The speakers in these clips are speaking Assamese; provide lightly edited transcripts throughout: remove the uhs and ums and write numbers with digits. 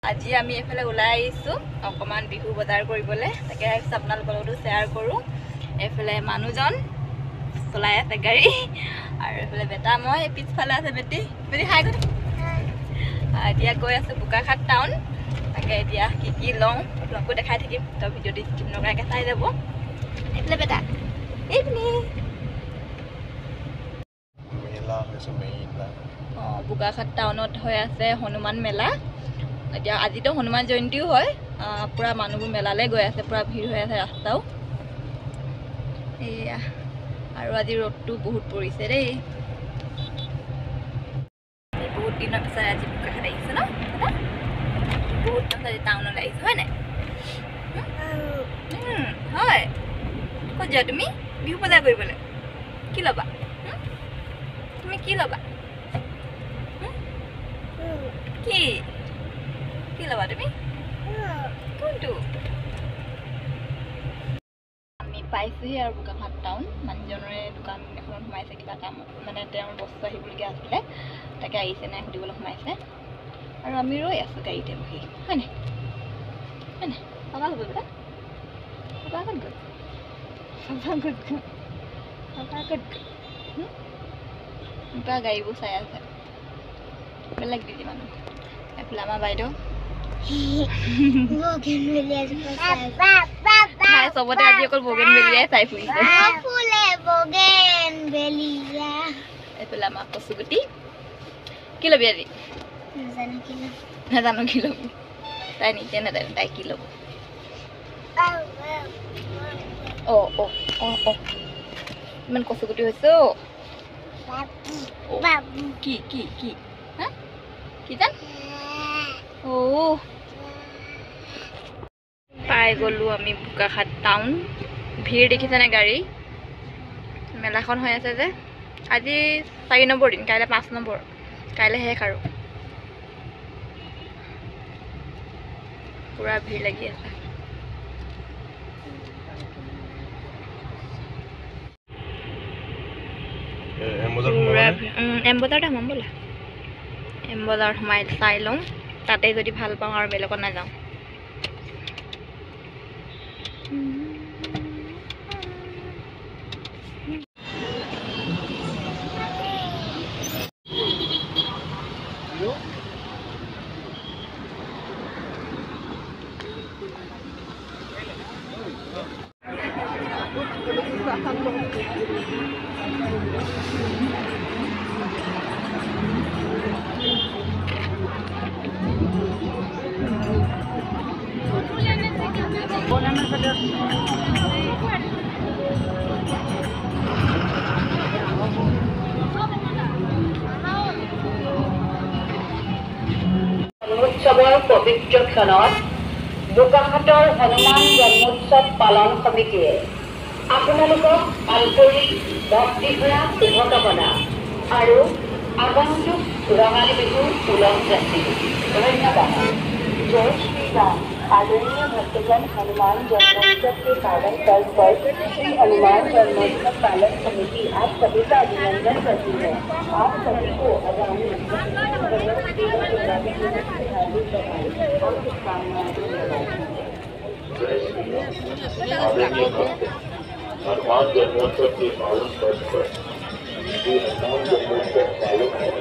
আজি আমি এফালে ওলাই আহিছোঁ অকমান বিহু বজাৰ কৰিবলৈ তাকে আপোনালোকৰ লগতো শ্বেয়াৰ কৰোঁ এফালে মানুহজন চলাই আছে গাড়ী আৰু এফালে বেটা মই পিছফালে আছে বেটি হাই কৰি এতিয়া গৈ আছোঁ বোকাখাট টাউন তাকে এতিয়া কি লওঁ আপোনালোকো দেখাই থাকিম তো ভিডিঅ'টো স্কিপ নকৰাকৈ চাই যাব এফালে বেটা এইপিনি বোকাখাট টাউনত হৈ আছে হনুমান মেলা এতিয়া আজিতো হনুমান জয়ন্তীও হয় পুৰা মানুহবোৰ মেলালৈ গৈ আছে পুৰা ভিৰ হৈ আছে ৰাস্তাও এয়া আৰু আজি ৰ'দটো বহুত পৰিছে দেই বহুত দিনৰ পিছত আজি বোকাখাট আহিছে ন বহুত দিনৰ আজি টাউনলৈ আহিছে হয় নাই হয় ক'ত যোৱা তুমি বিহু বজাৰ কৰিবলৈ কি ল'বা তুমি কি ল'বা কি কি ল'বা তুমি কোনটো আমি পাইছোঁহি আৰু বোকাখাট টাউন মানুহজনৰে দোকান এখনত সোমাইছে কিবা কামত মানে তেওঁৰ বস্তু আহিবলগীয়া আছিলে তাকে আহিছে নাই সুধিবলৈ সোমাইছে আৰু আমি ৰৈ আছোঁ গাড়ীতে বহি হয় নাই পাবা হ'ব বেটা পাবা ক'ত গ'ল পাপা গাড়ীবোৰ চাই আছে বেলেগ দিদি মানুহ এফালে আমাৰ বাইদেউ চবতে আজি অকল বগেনভেলিয়াই চাই ফুৰিছে এইফালে আমাৰ কচুগুটি কি ল'বি আজি নাজানো কি ল'বি তাই নিজে নাজানো তাই কি ল'ব ইমান কচুগুটি হৈছে কি কি কি হা কি জান পাই গ'লোঁ আমি বোকাখাট টাউন ভিৰ দেখিছেনে গাড়ী মেলাখন হৈ আছে যে আজি 4 নম্বৰ দিন কাইলৈ 5 নম্বৰ কাইলৈ শেষ আৰু পুৰা ভিৰ লাগি আছে এম বজাৰত সোমাম বোলা এম বজাৰত সোমাই চাই লওঁ তাতে যদি ভাল পাওঁ আৰু বেলেগত নাযাওঁ জন্মোৎসৱৰ পবিত্ৰ ক্ষণত বোকাখাটৰ হনুমান জন্মোৎসৱ পালন সমিতিয়ে আপোনালোকক আন্তৰিক ভক্তিভৰা শুভকামনা আৰু আগন্তুক ৰঙালী বিহুৰ ওলগ যাত্ৰী ধন্যবাদ जय श्री राम आदरणीय भक्तजन हनुमान जन्मोत्सव के पावन पर्व पर श्री हनुमान जन्मोत्सव पालन समिति आप सभी का अभिनंदन करती है आप सभी को आगामी हनुमान जन्मोत्सव के पावन पर्व पर श्री हनुमान जन्मोत्सव पालन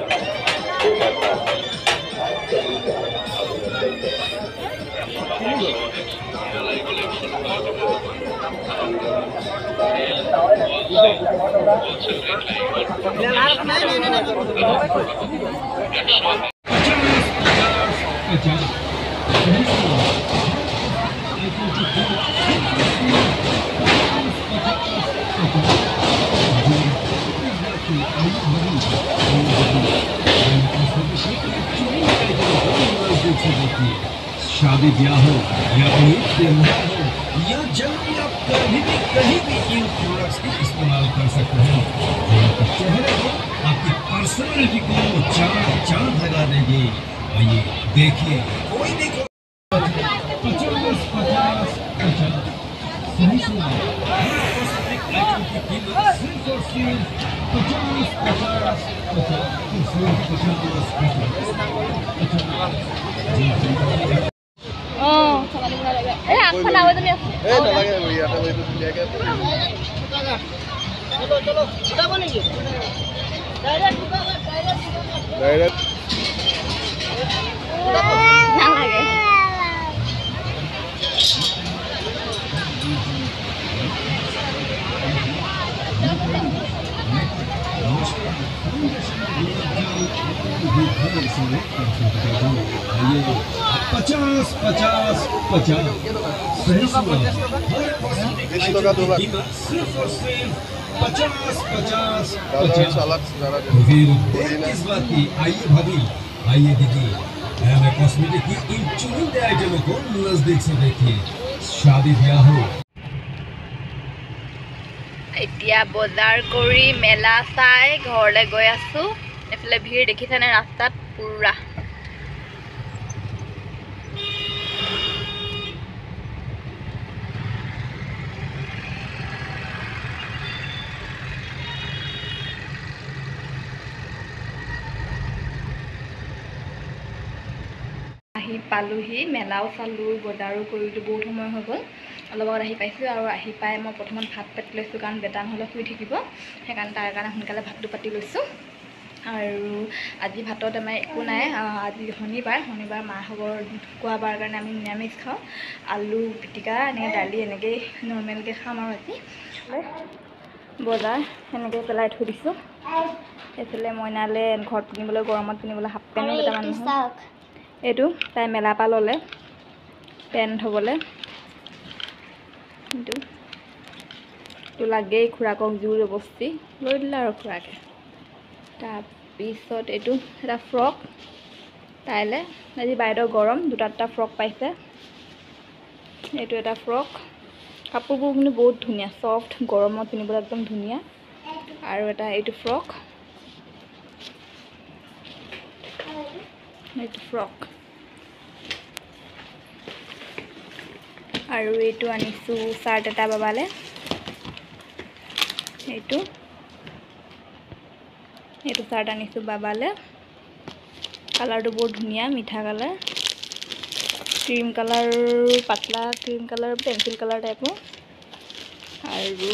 शादी ब्याह हो या कोई त्योहार हो या जन्म या कहीं भी इन प्रोडक्ट्स का इस्तेमाल कर सकते हैं आपके चेहरे को आपकी पर्सनैलिटी को चांद लगा देगी आइए देखिए कोई देखो 50 पचास पचास पचास सही सुना सिर्फ और सिर्फ 50-50 फिर किस बात की आइए भाभी आइए दीदी मैं कॉस्मेटिक की इन चुनिंदे आइटमों को नजदीक से देखिए शादी ब्याह हो এতিয়া বজাৰ কৰি মেলা চাই ঘৰলৈ গৈ আছোঁ এফালে ভিৰ দেখিছেনে ৰাস্তাত পুৰা আহি পালোহি মেলাও চালোঁ বজাৰো কৰিলোঁ বহুত সময় হৈ গ'ল অলপ আগত আহি পাইছোঁ আৰু আহি পাই মই প্ৰথমত ভাত পাতি লৈছোঁ কাৰণ বেটা নহ'লে শুই থাকিব সেইকাৰণে তাৰ কাৰণে সোনকালে ভাতটো পাতি লৈছোঁ আৰু আজি ভাতত আমাৰ একো নাই আজি শনিবাৰ মাহঁতৰ ঢুকুৱা বাৰ কাৰণে আমি নিৰামিষ খাওঁ আলু পিটিকা এনেকৈ দালি এনেকৈ নৰ্মেলকৈ খাম আৰু আজি বজাৰ সেনেকৈ পেলাই থৈ দিছোঁ এইফালে মইনালে ঘৰত পিন্ধিবলৈ গৰমত পিন্ধিবলৈ হাফ পেণ্ট কেইটামান এইটো তাই মেলাৰ পৰা ল'লে পেণ্ট থ'বলৈ এইটো লাগেই খুৰাকক জোৰ জবস্তি লৈ দিলে আৰু খুৰাকে তাৰপিছত এইটো এটা ফ্ৰক তাইলৈ আজি বাইদেউ গৰম দুটা ফ্ৰক পাইছে এইটো এটা ফ্ৰক কাপোৰবোৰ কিন্তু বহুত ধুনীয়া ছফ্ট গৰমত পিন্ধিবলৈ একদম ধুনীয়া আৰু এটা এইটো ফ্ৰক এইটো ফ্ৰক আৰু এইটো আনিছোঁ চাৰ্ট এটা বাবালে এইটো চাৰ্ট আনিছোঁ বাবালে কালাৰটো বহুত ধুনীয়া মিঠা কালাৰ ক্ৰীম কালাৰ পাতলা ক্ৰীম কালাৰ পেঞ্চিল কালাৰ টাইপৰ আৰু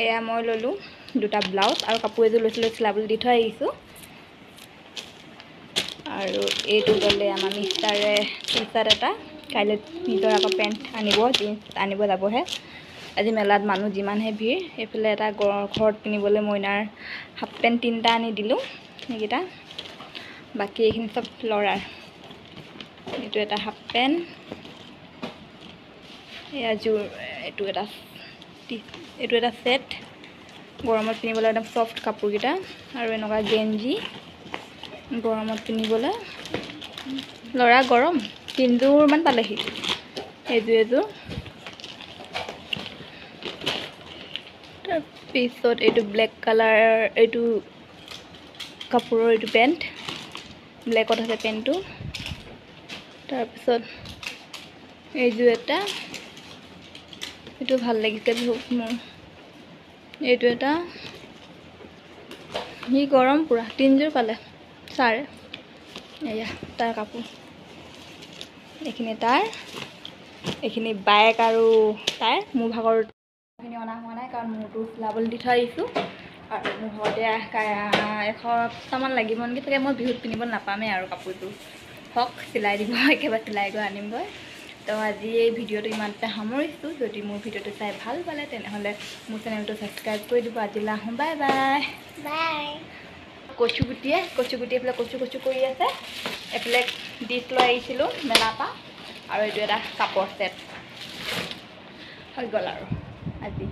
এয়া মই ল'লোঁ দুটা ব্লাউজ আৰু কাপোৰ এযোৰ লৈছিলোঁ চিলাবলৈ দি থৈ আহিছোঁ আৰু এইটো ল'লে আমাৰ মিষ্টাৰে টি চাৰ্ট এটা কাইলৈ নিজৰ আকৌ পেণ্ট আনিব জিন্স আনিব যাবহে আজি মেলাত মানুহ যিমানহে ভিৰ এইফালে এটা ঘৰত পিন্ধিবলৈ মইনাৰ হাফ পেণ্ট 3টা আনি দিলোঁ সেইকেইটা বাকী এইখিনি চব ল'ৰাৰ এইটো এটা হাফ পেণ্ট এয়া জোৰ এইটো এটা ছেট গৰমত পিন্ধিবলৈ একদম ছফ্ট কাপোৰকেইটা আৰু এনেকুৱা গেঞ্জি গৰমত পিন্ধিবলৈ ল'ৰা গৰম 3যোৰমান পালেহি এযোৰ তাৰপিছত এইটো ব্লেক কালাৰ এইটো কাপোৰৰ এইটো পেণ্ট ব্লেকত আছে পেণ্টটো তাৰপিছত এইযোৰ এটা এইটো ভাল লাগিছে মোৰ এইটো এটা সি গৰম পুৰা 3যোৰ পালে ছাৰে এয়া তাৰ কাপোৰ এইখিনি তাৰ এইখিনি বাইক আৰু তাই মোৰ ভাগৰ এইখিনি অনা হোৱা নাই কাৰণ মোৰটো চিলাবলৈ দি থৈ আহিছোঁ আৰু মোৰ ঘৰতে এসপ্তাহমান লাগিব নেকি চাগে মই বিহুত পিন্ধিব নাপামেই আৰু কাপোৰটো হওক চিলাই দিব একেবাৰে চিলাই গৈ আনিমগৈ তো আজি এই ভিডিঅ'টো ইমানতে সামৰিছোঁ যদি মোৰ ভিডিঅ'টো চাই ভাল পালে তেনেহ'লে মোৰ চেনেলটো ছাবস্ক্ৰাইব কৰি দিব আজিলৈ আহোঁ বাই বাই কচুগুটিয়ে এইফালে কচু কৰি আছে এইফালে ডিছ লৈ আহিছিলোঁ মেলাৰ পৰা আৰু এইটো এটা কাপৰ ছেট হৈ গ'ল আৰু আজি